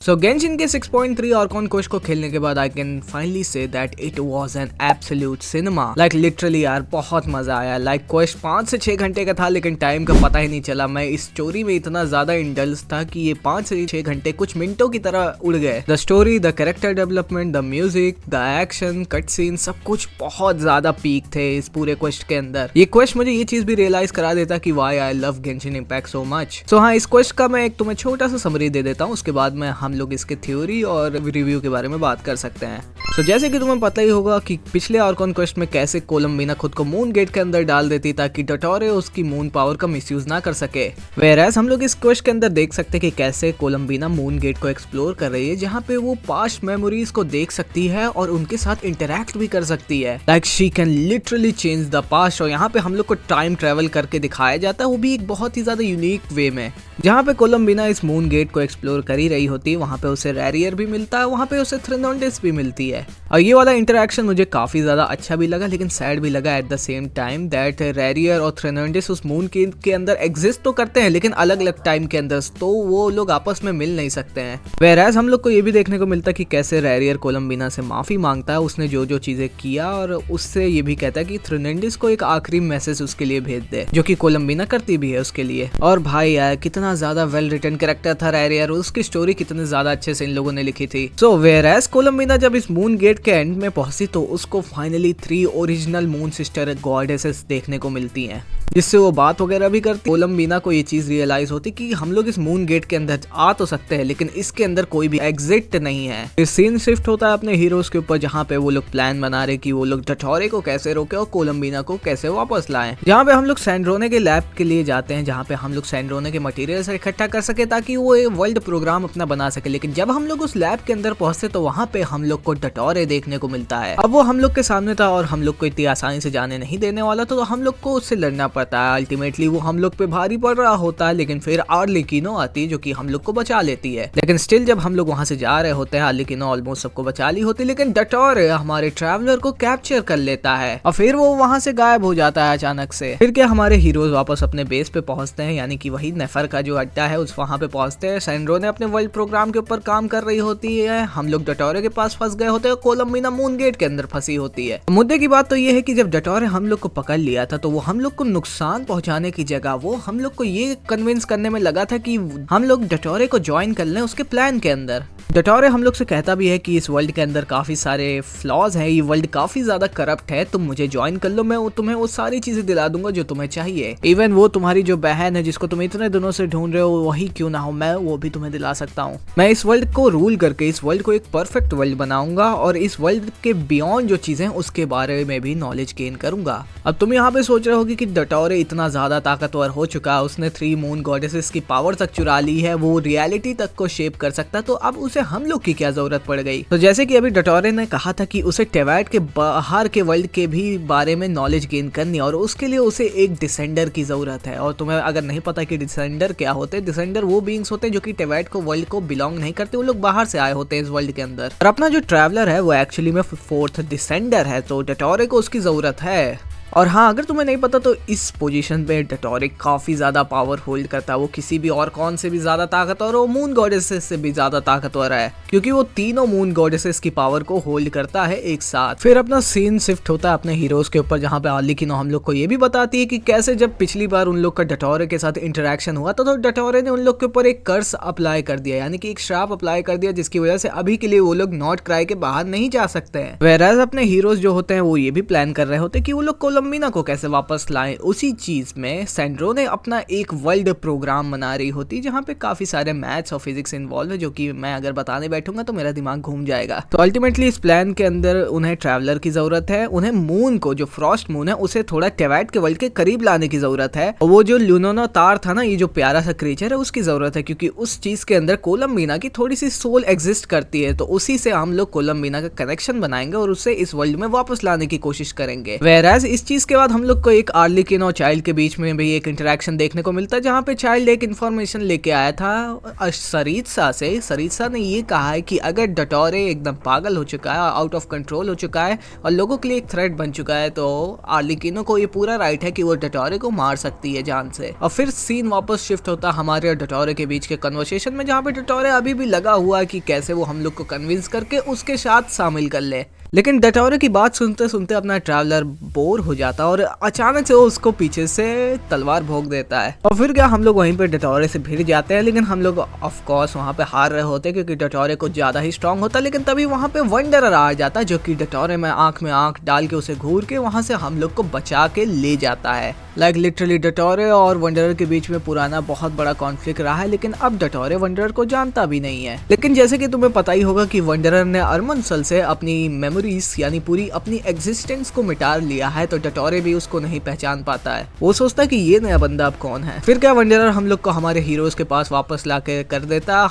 सो Genshin के 6.3 ऑर्कॉन quest को खेलने के बाद I can finally say that it was an absolute cinema. Like literally यार बहुत मजा आया। लाइक क्वेस्ट 5 से 6 घंटे का था लेकिन टाइम का पता ही नहीं चला। मैं इस स्टोरी में इतना ज्यादा इंडल्ज था कि ये 5 से 6 घंटे कुछ मिनटों की तरह उड़ गए। The story, the character development, the music, the action, cut scene, सब कुछ बहुत ज्यादा पीक थे इस पूरे क्वेस्ट के अंदर। ये क्वेस्ट मुझे ये चीज भी रियलाइज करा देता कि why I love Genshin Impact so much. So हाँ, इस क्वेस्ट का मैं एक तुम्हें छोटा सा समरी दे देता हूँ, उसके बाद में हम लोग इसके थ्योरी और रिव्यू के बारे में बात कर सकते हैं। तो जैसे कि तुम्हें पता ही होगा कि पिछले ऑर्कॉन क्वेस्ट में कैसे कोलंबिना खुद को मून गेट के अंदर डाल देती ताकि डोटोरे उसकी मून पावर का मिसयूज ना कर सके। वेयरएज हम लोग इस क्वेस्ट के अंदर देख सकते हैं कि कैसे कोलंबिना मून गेट को एक्सप्लोर कर रही है, जहाँ पे वो पास्ट मेमोरीज को देख सकती है और उनके साथ इंटरेक्ट भी कर सकती है। Like she can literally change the past. और यहाँ पे हम लोग को टाइम ट्रेवल करके दिखाया जाता है, वो भी एक बहुत ही ज्यादा यूनिक वे में। जहाँ पे कोलंबिना इस मून गेट को एक्सप्लोर कर ही रही होती है, वहाँ पे उसे रैरियर भी मिलता है, वहाँ पे उसे थ्रेनोंडिस भी मिलती है। और ये वाला इंटरेक्शन मुझे काफी ज्यादा अच्छा भी लगा लेकिन सैड भी लगा at the same time that rarer और थ्रेनोंडिस उस मून के अंदर एग्जिस्ट तो करते हैं लेकिन अलग अलग टाइम के अंदर, तो वो लोग आपस में मिल नहीं सकते हैं। वेयरएज हम लोग को ये भी देखने को मिलता है कि कैसे रैरियर कोलंबिना से माफी मांगता है उसने जो जो चीजें किया, और उससे ये भी कहता है कि थ्रेनोंडिस को एक आखिरी मैसेज उसके लिए भेज दे, जो कि कोलंबिना करती भी है उसके लिए। और भाई यार कितना ज्यादा वेल रिटन कैरेक्टर था रैरियर, उसकी स्टोरी कितने ज्यादा अच्छे से इन लोगों ने लिखी थी। सो वेयरएज कोलंबिना जब इस मून गेट के एंड में पहुंची तो उसको finally 3 original moon sister goddesses देखने को मिलती हैं, जिससे वो बात वगैरह भी करती। कोलंबिना को ये चीज रियलाइज होती कि हम लोग इस मून गेट के अंदर आ तो सकते हैं लेकिन इसके अंदर कोई भी एग्जिट नहीं है। फिर सीन शिफ्ट होता है अपने हीरोज के ऊपर, जहाँ पे वो लोग प्लान बना रहे कि वो लोग डोटोरे को कैसे रोके और कोलंबिना को कैसे वापस लाएं। जहाँ पे हम लोग सैंड्रोने के लैब के लिए जाते हैं, जहाँ पे हम लोग सैंड्रोने के मटेरियल से इकट्ठा कर सके ताकि वो एक वर्ल्ड प्रोग्राम अपना बना सके। लेकिन जब हम लोग उस लैब के अंदर पहुंचते तो वहाँ पे हम लोग को डोटोरे देखने को मिलता है। अब वो हम लोग के सामने था और हम लोग को इतनी आसानी से जाने नहीं देने वाला, तो हम लोग को उससे लड़ना पड़ता है। अल्टीमेटली वो हम लोग पे भारी पड़ रहा होता है लेकिन फिर आर्लेकिनो आती है जो कि हम लोग को बचा लेती है। लेकिन स्टिल जब हम लोग वहां से जा रहे होते हैं, आर्लेकिनो ऑलमोस्ट सबको बचा ली होती है लेकिन डोटोरे हमारे ट्रैवलर को कैप्चर कर लेता है और फिर वो वहां से गायब हो जाता है अचानक से। फिर क्या हमारे हीरोज वापस अपने बेस पे पहुंचते हैं, यानी कि वही नेफर का जो अड्डा है उस वहां पे पहुंचते हैं। सैंड्रोने अपने वर्ल्ड प्रोग्राम के ऊपर काम कर रही होती है, हम लोग डोटोरे के पास फंस गए होते हैं, कोलंबिना मून गेट के अंदर फंसी होती है। मुद्दे की बात तो ये है कि जब डोटोरे हम लोग को पकड़ लिया था तो वो हम लोग को नुकसान पहुंचाने की जगह वो हम लोग को ये कन्विंस करने में लगा था कि हम लोग डोटोरे को ज्वाइन कर लें उसके प्लान के अंदर। डोटोरे हम लोग से कहता भी है कि इस वर्ल्ड के अंदर काफी सारे फ्लॉज हैं, ये वर्ल्ड काफी ज्यादा करप्ट है, तुम मुझे ज्वाइन कर लो, मैं तुम्हें वो सारी चीजें दिला दूंगा जो तुम्हें चाहिए। इवन वो तुम्हारी जो बहन है जिसको तुम इतने दिनों से ढूंढ रहे हो वही क्यों ना हो, मैं वो भी तुम्हें दिला सकता हूँ। मैं इस वर्ल्ड को रूल करके इस वर्ल्ड को एक परफेक्ट वर्ल्ड बनाऊंगा और इस वर्ल्ड के बियॉन्ड जो चीजें उसके बारे में भी नॉलेज गेन करूंगा। अब तुम यहाँ पे सोच रहे होगी कि डोटोरे इतना ज्यादा ताकतवर हो चुका है, उसने 3 मून गॉडेसेस की पावर तक चुरा ली है, वो रियलिटी तक को शेप कर सकता, तो अब उसे हम लोग की क्या जरूरत पड़ गई। तो जैसे कि अभी डोटोरे ने कहा था कि उसे टेवैट के बाहर के वर्ल्ड के भी बारे में नॉलेज गेन करनी और उसके लिए उसे एक डिसेंडर की जरूरत है। और तुम्हें अगर नहीं पता कि डिसेंडर क्या होते हैं, डिसेंडर वो बीइंग्स होते हैं जो कि टेवैट को वर्ल्ड को बिलोंग नहीं करते, वो लोग बाहर से आए होते हैं इस वर्ल्ड के अंदर। और अपना जो ट्रैवलर है वो एक्चुअली में 4th डिसेंडर है, तो डोटोरे को उसकी जरूरत है। और हाँ, अगर तुम्हें नहीं पता तो इस पोजीशन पे डोटोरे काफी ज्यादा पावर होल्ड करता है, वो किसी भी और कौन से भी ज्यादा ताकतवर और मून गॉडेसेस से भी ज्यादा ताकतवर है क्योंकि वो तीनों मून गॉडेसेस की पावर को होल्ड करता है एक साथ। फिर अपना सीन शिफ्ट होता है अपने हीरोज के ऊपर, जहाँ पे आर्लेकिनो हम लोग को ये भी बताती है कि कैसे जब पिछली बार उन लोग का डोटोरे के साथ इंटरेक्शन हुआ तो डोटोरे ने उन लोग के ऊपर एक कर्स अप्लाई कर दिया, यानी कि एक श्राप अप्लाई कर दिया, जिसकी वजह से अभी के लिए वो लोग नॉट क्राई के बाहर नहीं जा सकते हैं। वेयरएज अपने हीरोज जो होते हैं वो ये भी प्लान कर रहे होते हैं कि वो लोग कोलंबिना को कैसे वापस लाएं। उसी चीज में सैंड्रोने अपना एक वर्ल्ड प्रोग्राम बना रही होती जहाँ पे काफी सारे मैथ्स और फिजिक्स इन्वॉल्व है, जो कि मैं अगर बताने बैठूंगा तो मेरा दिमाग घूम जाएगा। तो अल्टीमेटली इस प्लान के अंदर उन्हें ट्रैवलर की जरूरत है, उन्हें मून को, जो फ्रॉस्ट मून है, उसे थोड़ा टेवैट के वर्ल्ड के करीब लाने की जरूरत है, और वो जो लुनोनो तार था ना, ये जो प्यारा सा क्रिएचर है, उसकी जरूरत है क्योंकि उस चीज के अंदर कोलंबिना की थोड़ी सी सोल एग्जिस्ट करती है, तो उसी से हम लोग कोलंबिना का कनेक्शन बनाएंगे और उसे इस वर्ल्ड में वापस लाने की कोशिश करेंगे। वेयरएज इस चीज के बाद हम लोग को एक आर्लिकिन और चाइल्ड के बीच में भी एक इंटरेक्शन देखने को मिलता है, जहाँ पे चाइल्ड एक इन्फॉर्मेशन लेके आया था सरीत्सा से। सरीत्सा ने ये कहा है कि अगर डटोरे एकदम पागल हो चुका है, आउट ऑफ कंट्रोल हो चुका है और लोगों के लिए एक थ्रेट बन चुका है, तो आर्लिकिनो को ये पूरा राइट है कि वो डटोरे को मार सकती है जान से। और फिर सीन वापस शिफ्ट होता हमारे और डटोरे के बीच के कन्वर्सेशन में, जहाँ पे डटोरे अभी भी लगा हुआ है कि कैसे वो हम लोग को कन्विंस करके उसके साथ शामिल कर ले। लेकिन डटोरे की बात सुनते सुनते अपना ट्रैवलर बोर हो जाता है और अचानक से वो उसको पीछे से तलवार भोंक देता है। और फिर क्या हम लोग वहीं पे डटोरे से भिड़ जाते हैं, लेकिन हम लोग ऑफ कोर्स वहाँ पे हार रहे होते क्योंकि डटोरे कुछ ज्यादा ही स्ट्रांग होता। लेकिन तभी वहाँ पे वंडरर आ जाता है, जो कि डटोरे में आंख डाल के उसे घूर के वहाँ से हम लोग को बचा के ले जाता है। लाइक लिटरली डटोरे और वंडरर के बीच में पुराना बहुत बड़ा कॉन्फ्लिक्ट रहा है, लेकिन अब डटोरे वंडरर को जानता भी नहीं है। लेकिन जैसे कि तुम्हें पता ही होगा कि वंडरर ने अरमनसल से अपनी मेमोरीज यानी पूरी अपनी एग्जिस्टेंस को मिटा लिया है, तो डटोरे भी उसको नहीं पहचान पाता है। वो सोचता है कि ये नया बंदा अब कौन है। फिर क्या वंडरर हम लोग को हमारे हीरोज के पास वापस लाके कर देता।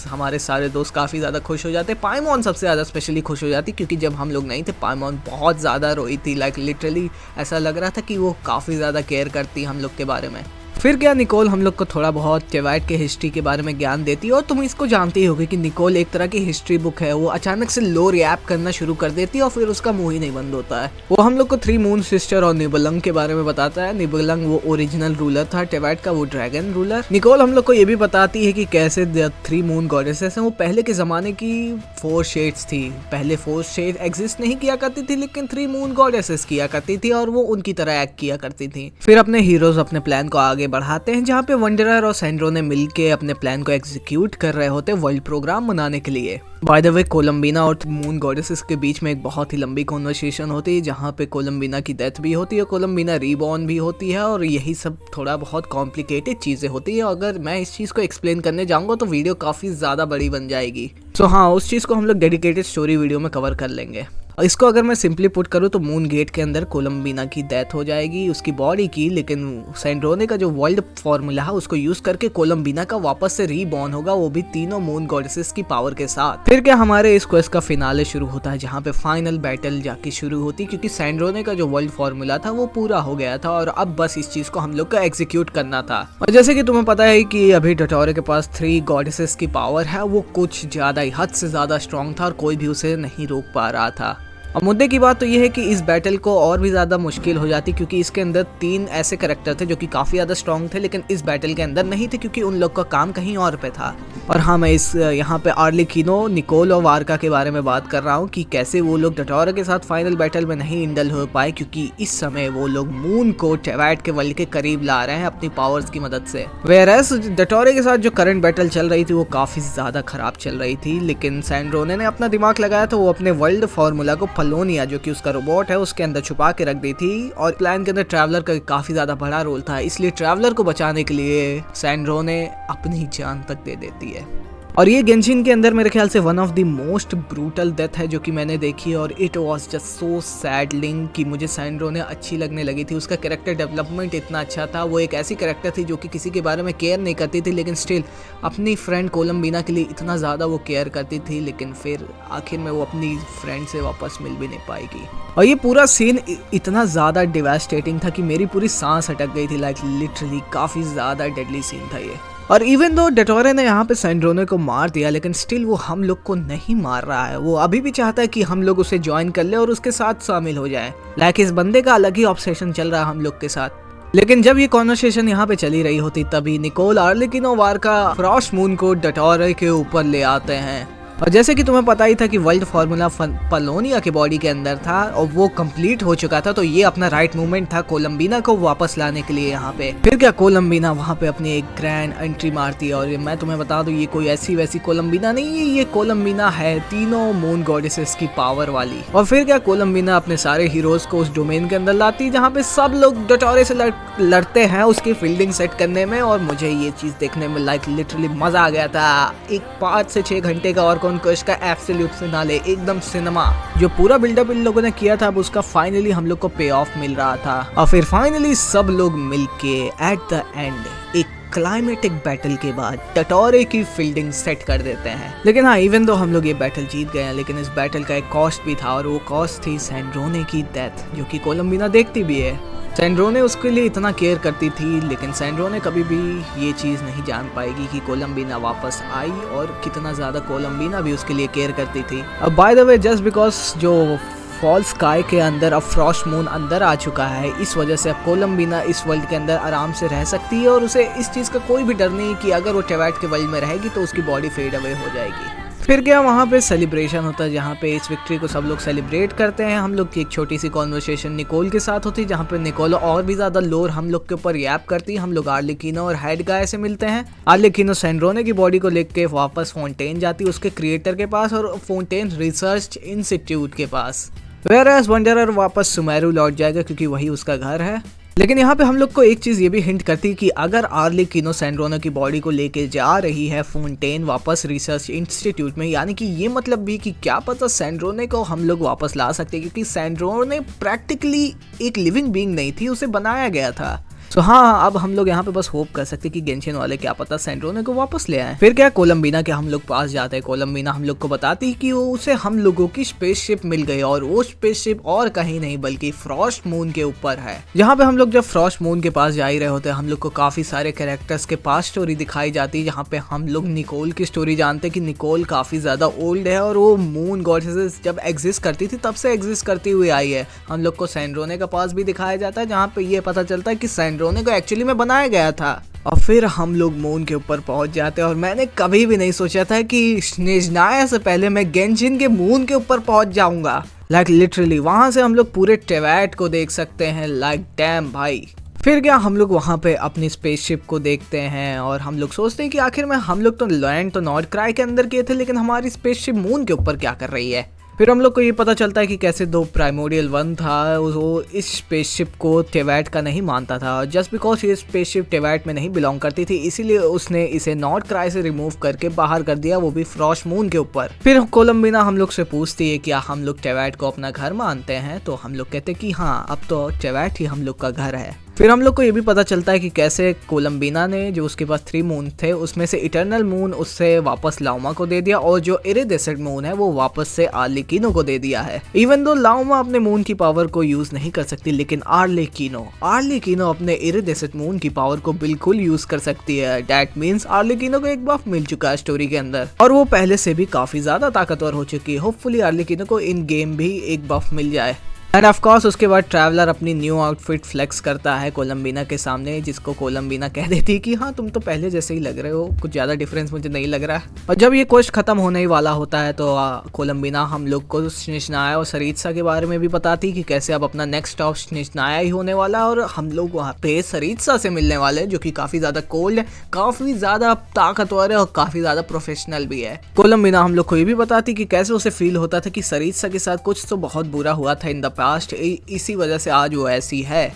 हमारे सारे दोस्त काफी ज्यादा खुश हो जाते। पाइमॉन सबसे ज्यादा स्पेशली खुश हो जाती, क्योंकि जब हम लोग नहीं थे पाइमॉन बहुत ज्यादा रोई थी। लाइक लिटरली ऐसा लग रहा था कि वो काफी ज्यादा केयर करती हम लोग के बारे में। फिर क्या निकोल हम लोग को थोड़ा बहुत टेवाइट के हिस्ट्री के बारे में ज्ञान देती है। और तुम इसको जानते ही होगे कि निकोल एक तरह की हिस्ट्री बुक है। वो अचानक से लो रैप करना शुरू कर देती है और फिर उसका मुंह ही नहीं बंद होता है। वो हम लोग को 3 मून सिस्टर और निबलंग के बारे में बताता है। निबलंग वो ओरिजिनल रूलर था टेवाइट का, वो ड्रैगन रूलर। निकोल हम लोग को ये भी बताती है कि कैसे 3 मून गॉडेसेस हैं वो पहले के जमाने की 4 शेड्स थी। पहले 4 शेड एग्जिस्ट नहीं किया करती थी, लेकिन 3 मून गॉडेसेस किया करती थी और वो उनकी तरह एक्ट किया करती थी। फिर अपने हीरोज अपने प्लान को आगे बढ़ाते हैं, जहाँ पे वंडरर और सैंड्रो ने मिलके अपने प्लान को एग्जीक्यूट कर रहे होते वर्ल्ड प्रोग्राम बनाने के लिए। बाय द वे कोलंबिना और मून गॉडेसेस के बीच में एक बहुत ही लंबी कॉन्वर्सेशन होती है, जहाँ पे कोलंबिना की डेथ भी होती है, कोलंबिना रीबॉर्न भी होती है और यही सब थोड़ा बहुत कॉम्प्लिकेटेड चीजें होती है। अगर मैं इस चीज को एक्सप्लेन करने जाऊंगा तो वीडियो काफी ज्यादा बड़ी बन जाएगी। सो हाँ, उस चीज को हम लोग डेडिकेटेड स्टोरी वीडियो में कवर कर लेंगे। इसको अगर मैं सिंपली पुट करूँ तो मून गेट के अंदर कोलंबिना की डेथ हो जाएगी उसकी बॉडी की, लेकिन सैंड्रोने का जो वर्ल्ड फॉर्मूला है उसको यूज करके कोलंबिना का वापस से रीबॉर्न होगा, वो भी तीनों मून गॉडेसेस की पावर के साथ। फिर क्या हमारे इस क्वेस्ट का फिनाले शुरू होता है, जहाँ पे फाइनल बैटल जाके शुरू होती, क्योंकि सैंड्रोने का जो वर्ल्ड फॉर्मूला था वो पूरा हो गया था और अब बस इस चीज को हम लोग को एग्जीक्यूट करना था। और जैसे कि तुम्हें पता है कि अभी डटोरे के पास 3 गॉडेसेस की पावर है, वो कुछ ज्यादा ही हद से ज्यादा स्ट्रॉन्ग था और कोई भी उसे नहीं रोक पा रहा था। और मुद्दे की बात तो ये है कि इस बैटल को और भी ज़्यादा मुश्किल हो जाती, क्योंकि इसके अंदर 3 ऐसे करेक्टर थे जो कि काफ़ी ज़्यादा स्ट्रॉन्ग थे, लेकिन इस बैटल के अंदर नहीं थे क्योंकि उन लोग का काम कहीं और पे था। और हाँ, मैं इस यहाँ पे आर्लिकिनो, निकोल और वारका के बारे में बात कर रहा हूँ कि कैसे वो लोग डटोरे के साथ फाइनल बैटल में नहीं इंडल हो पाए, क्योंकि इस समय वो लोग मून को टेवाइट के वर्ल्ड के करीब ला रहे हैं अपनी पावर्स की मदद से। वेयरएस डटोरे के साथ जो करंट बैटल चल रही थी वो काफ़ी ज़्यादा खराब चल रही थी, लेकिन सैंड्रोने ने अपना दिमाग लगाया तो वो अपने वर्ल्ड फॉर्मूला को फलोनिया, जो कि उसका रोबोट है, उसके अंदर छुपा के रख दी थी। और प्लान के अंदर ट्रैवलर का काफी ज्यादा बड़ा रोल था, इसलिए ट्रैवलर को बचाने के लिए सैंड्रो ने अपनी जान तक दे देती है। और ये गेंशिन के अंदर मेरे ख्याल से one of the most brutal death है जो कि मैंने देखी, और it was just so saddling कि मुझे सैंड्रो ने अच्छी लगने लगी थी। उसका कैरेक्टर डेवलपमेंट इतना अच्छा था। वो एक ऐसी कैरेक्टर थी जो कि किसी के बारे में केयर नहीं करती थी, लेकिन स्टिल अपनी फ्रेंड कोलंबिना के लिए इतना ज़्यादा वो केयर करती थी, लेकिन फिर आखिर में वो अपनी फ्रेंड से वापस मिल भी नहीं पाएगी। और ये पूरा सीन इतना ज़्यादा डिवास्टेटिंग था कि मेरी पूरी सांस अटक गई थी। लाइक लिटरली काफ़ी ज़्यादा डेडली सीन था ये। और इवन दो डटोरे ने यहाँ पे सैंड्रोने को मार दिया, लेकिन स्टिल वो हम लोग को नहीं मार रहा है। वो अभी भी चाहता है कि हम लोग उसे ज्वाइन कर ले और उसके साथ शामिल हो जाए। लाइक इस बंदे का अलग ही ऑब्सेशन चल रहा है हम लोग के साथ। लेकिन जब ये कॉन्वर्सेशन यहाँ पे चली रही होती, तभी निकोल आर्लिकिनो वारका फ्रॉस्ट मून को डटोरे के ऊपर ले आते हैं। और जैसे कि तुम्हें पता ही था कि वर्ल्ड फार्मूला पलोनिया के बॉडी के अंदर था और वो कंप्लीट हो चुका था, तो ये अपना राइट मूवमेंट था कोलंबिना को वापस लाने के लिए यहाँ पे। फिर क्या कोलंबिना वहाँ पे अपनी एक ग्रैंड एंट्री मारती है, और मैं तुम्हें बता दूं ये कोई ऐसी वैसी कोलंबिना नहीं है, ये कोलंबिना है तीनों मून गॉडेसेस की पावर वाली। और फिर क्या कोलंबिना अपने सारे हीरोज को उस डोमेन के अंदर लाती है जहाँ पे सब लोग डटोरे से लड़ते हैं उसकी फील्डिंग सेट करने में। और मुझे ये चीज देखने में लाइक लिटरली मजा आ गया था। एक 5 से 6 घंटे का और का एब्सोल्यूट फिनाले, एकदम सिनेमा। जो पूरा बिल्डअप इन लोगों ने किया था, अब उसका फाइनली हम लोग को पे ऑफ मिल रहा था। और फिर फाइनली सब लोग मिलके एट द एंड एक क्लाइमेटिक बैटल के बाद डटोरे की फील्डिंग सेट कर देते हैं। लेकिन हाँ, इवन दो हम लोग ये बैटल जीत गए हैं, लेकिन इस बैटल का एक कॉस्ट भी था और वो कॉस्ट थी सैंड्रोने की डेथ, जो कि कोलंबिना देखती भी है। सैंड्रोने उसके लिए इतना केयर करती थी, लेकिन सैंड्रोने कभी भी ये चीज़ नहीं जान पाएगी कि कोलंबिना वापस आई और कितना ज़्यादा कोलंबिना भी उसके लिए केयर करती थी। अब by the way, just because जो फॉल स्काई के अंदर अब फ्रॉस्ट मून अंदर आ चुका है, इस वजह से अब कोलंबिना इस वर्ल्ड के अंदर आराम से रह सकती है और उसे इस चीज़ का कोई भी डर नहीं कि अगर वो टेवैट के वर्ल्ड में रहेगी तो उसकी बॉडी फेड अवे हो जाएगी। फिर क्या वहाँ पे सेलिब्रेशन होता है, जहाँ पे इस विक्ट्री को सब लोग सेलिब्रेट करते हैं। हम लोग की एक छोटी सी कॉन्वर्सेशन निकोल के साथ होती है, जहाँ पे निकोल और भी ज़्यादा लोर हम लोग के ऊपर याप करती है। हम लोग आर्लेकिनो और हेड गाय से मिलते हैं। आर्लेकिनो सैंड्रोने की बॉडी को लेके वापस फोंटेन जाती है उसके क्रिएटर के पास और फोंटेन रिसर्च इंस्टीट्यूट के पास। वेयरएज वंडरर वापस सुमेरु लौट जाएगा क्योंकि वही उसका घर है। लेकिन यहाँ पे हम लोग को एक चीज़ ये भी हिंट करती है कि अगर आर्लेकिनो सैंड्रोने की बॉडी को लेके जा रही है फोंटेन वापस रिसर्च इंस्टीट्यूट में, यानी कि ये मतलब भी कि क्या पता सैंड्रोने को हम लोग वापस ला सकते हैं, क्योंकि सैंड्रोने प्रैक्टिकली एक लिविंग बीइंग नहीं थी, उसे बनाया गया था। सो हाँ, अब हम लोग यहाँ पे बस होप कर सकते हैं कि गेंशिन वाले क्या पता सैंड्रोने को वापस ले आए। फिर क्या, कोलंबिना के हम लोग पास जाते हैं। कोलंबिना हम लोग को बताती कि वो उसे हम लोगों की स्पेसशिप मिल गई और वो स्पेसशिप और कहीं नहीं बल्कि फ्रॉस्ट मून के ऊपर है। जहाँ पे हम लोग जब फ्रॉस्ट मून के पास जा ही रहे होते हैं, हम लोग को काफी सारे कैरेक्टर्स के पास स्टोरी दिखाई जाती है, जहाँ पे हम लोग निकोल की स्टोरी जानते हैं कि निकोल काफी ज्यादा ओल्ड है और वो मून गॉडेसेस जब एग्जिस्ट करती थी तब से एग्जिस्ट करती हुई आई है। हम लोग को सैंड्रोने का पास भी दिखाया जाता है, जहाँ पे ये पता चलता है कि सैंड्रोने को एक्चुअली में बनाया गया था। और फिर हम लोग मून के ऊपर पहुंच जाते हैं और मैंने कभी भी नहीं सोचा था कि स्नेजनाया से पहले मैं गेंशिन के मून के ऊपर पहुंच जाऊंगा। लाइक लिटरली वहां से हम लोग पूरे टेवैट को देख सकते हैं। लाइक डैम भाई। फिर क्या, हम लोग वहाँ पे अपनी स्पेसशिप को देखते हैं और हम लोग सोचते हैं कि आखिर में हम लोग तो लैंड तो नॉर्थ क्राई के अंदर किए थे, लेकिन हमारी स्पेसशिप मून के ऊपर क्या कर रही है। फिर हम लोग को ये पता चलता है कि कैसे दो प्राइमोरियल वन था, वो इस स्पेसशिप को टेवैट का नहीं मानता था। जस्ट बिकॉज ये स्पेसशिप टेवैट में नहीं बिलोंग करती थी, इसीलिए उसने इसे नॉर्थ क्राई से रिमूव करके बाहर कर दिया, वो भी फ्रॉस्ट मून के ऊपर। फिर कोलंबिना हम लोग से पूछती है क्या हम लोग टेवैट को अपना घर मानते हैं, तो हम लोग कहते हैं कि हाँ, अब तो टेवैट ही हम लोग का घर है। फिर हम लोग को ये भी पता चलता है कि कैसे कोलंबिना ने, जो उसके पास 3 मून थे, उसमें से इटर्नल मून उससे वापस लाउमा को दे दिया और जो इरिडेसेंट मून है वो वापस से आर्लेकिनो को दे दिया है। इवन दो लाउमा अपने मून की पावर को यूज नहीं कर सकती, लेकिन आर्लेकिनो अपने इरिडेसेंट मून की पावर को बिल्कुल यूज कर सकती है। दैट मीन्स आर्लेकिनो को एक बफ मिल चुका है स्टोरी के अंदर और वो पहले से भी काफी ज्यादा ताकतवर हो चुकी है। होपफुली आर्लेकिनो को इन गेम भी एक बफ मिल जाए। एंड ऑफ कोर्स उसके बाद ट्रैवलर अपनी न्यू आउटफिट फ्लेक्स करता है कोलंबिना के सामने, जिसको कोलंबिना कह देती है कि हाँ, तुम तो पहले जैसे ही लग रहे हो, कुछ ज़्यादा डिफरेंस मुझे नहीं लग रहा है। और जब ये क्वेस्ट खत्म होने ही वाला होता है तो कोलंबिना हम लोग को स्निशनाया और सरीत्सा के बारे में भी बताती कि कैसे अब अपना नेक्स्ट स्टॉप स्निशनाया ही होने वाला और हम लोग वहाँ पे सरीत्सा से मिलने वाले हैं, जो कि काफ़ी ज़्यादा कोल्ड है, काफ़ी ज़्यादा ताकतवर है और काफ़ी ज़्यादा प्रोफेशनल भी है। कोलंबिना हम लोग को ये भी बताती कि कैसे उसे फील होता था कि सरीत्सा के साथ कुछ तो बहुत बुरा हुआ था इन द पास्ट, इसी वजह से आज वो ऐसी है।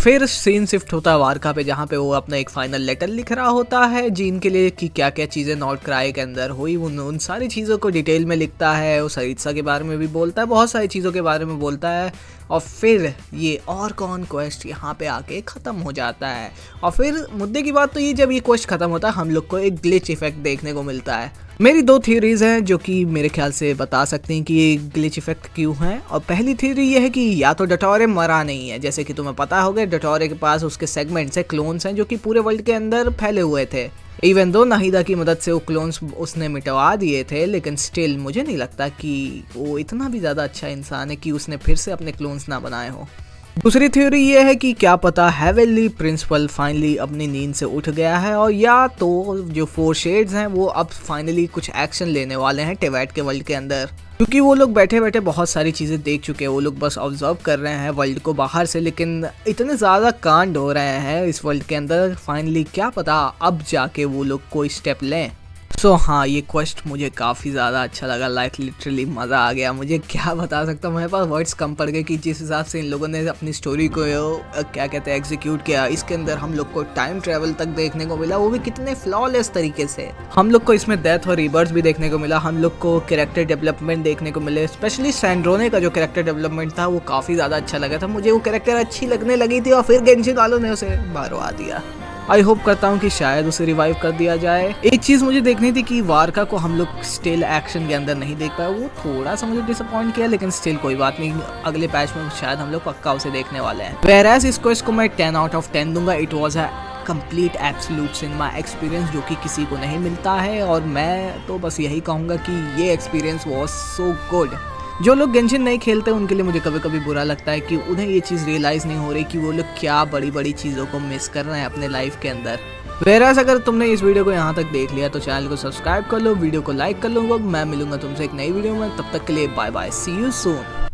फिर सीन शिफ्ट होता है वारका पे, जहाँ पे वो अपना एक फाइनल लेटर लिख रहा होता है जीन के लिए कि क्या क्या चीज़ें नॉर्थ क्राई के अंदर हुई, उन सारी चीज़ों को डिटेल में लिखता है। वो सरीत्सा के बारे में भी बोलता है, बहुत सारी चीज़ों के बारे में बोलता है। और फिर ये और कौन क्वेस्ट यहाँ पे आके ख़त्म हो जाता है। और फिर मुद्दे की बात तो ये, जब ये क्वेस्ट ख़त्म होता है हम लोग को एक ग्लिच इफेक्ट देखने को मिलता है। मेरी 2 थ्योरीज हैं जो कि मेरे ख्याल से बता सकते हैं कि ये ग्लिच इफेक्ट क्यों है। और पहली थ्योरी ये है कि या तो डटोरे मरा नहीं है, जैसे कि तुम्हें पता होगा डटोरे के पास उसके सेगमेंट्स है, क्लोन्स हैं जो कि पूरे वर्ल्ड के अंदर फैले हुए थे। इवन दो नाहिदा की मदद से वो क्लोन्स उसने मिटवा दिए थे, लेकिन स्टिल मुझे नहीं लगता कि वो इतना भी ज़्यादा अच्छा इंसान है कि उसने फिर से अपने क्लोन्स ना बनाए हो। दूसरी थ्योरी ये है कि क्या पता हेवनली प्रिंसिपल फाइनली अपनी नींद से उठ गया है और या तो जो 4 शेड्स हैं वो अब फाइनली कुछ एक्शन लेने वाले हैं टेवैट के वर्ल्ड के अंदर, क्योंकि वो लोग बैठे बैठे बहुत सारी चीज़ें देख चुके हैं। वो लोग बस ऑब्जर्व कर रहे हैं वर्ल्ड को बाहर से, लेकिन इतने ज़्यादा कांड हो रहे हैं इस वर्ल्ड के अंदर, फाइनली क्या पता अब जाके वो लोग कोई स्टेप लें। सो हाँ, ये क्वेस्ट मुझे काफ़ी ज़्यादा अच्छा लगा। लाइक लिटरली मज़ा आ गया। मुझे क्या बता सकता हूँ, मेरे पास वर्ड्स कम पड़ गए कि जिस हिसाब से इन लोगों ने अपनी स्टोरी को क्या कहते हैं एग्जीक्यूट किया। इसके अंदर हम लोग को टाइम ट्रैवल तक देखने को मिला, वो भी कितने फ्लॉलेस तरीके से। हम लोग को इसमें डेथ और रीबर्थ भी देखने को मिला, हम लोग को कैरेक्टर डेवलपमेंट देखने को मिले। स्पेशली सैंड्रोने का जो कैरेक्टर डेवलपमेंट था वो काफ़ी ज़्यादा अच्छा लगा था मुझे। वो कैरेक्टर अच्छी लगने लगी थी और फिर गेंशिन वालों ने उसे मारवा दिया। आई होप करता हूँ कि शायद उसे रिवाइव कर दिया जाए। एक चीज मुझे देखनी थी कि वारका को हम लोग स्टिल एक्शन के अंदर नहीं देख पाए, वो थोड़ा सा मुझे डिसअपॉइंट किया, लेकिन स्टिल कोई बात नहीं, अगले पैच में शायद हम लोग पक्का उसे देखने वाले हैं। वेयरएज इस क्वेस्ट को मैं 10 आउट ऑफ 10 दूंगा। It was a complete absolute cinema experience जो कि किसी को नहीं मिलता है, और मैं तो बस यही कहूँगा कि ये एक्सपीरियंस वॉज सो गुड। जो लोग गेंशिन नहीं खेलते उनके लिए मुझे कभी कभी बुरा लगता है कि उन्हें ये चीज़ रियलाइज़ नहीं हो रही कि वो लोग क्या बड़ी बड़ी चीज़ों को मिस कर रहे हैं अपने लाइफ के अंदर। वेरास अगर तुमने इस वीडियो को यहाँ तक देख लिया तो चैनल को सब्सक्राइब कर लो, वीडियो को लाइक कर लो। मैं मिलूंगा तुमसे एक नई वीडियो में, तब तक के लिए bye bye, see you soon.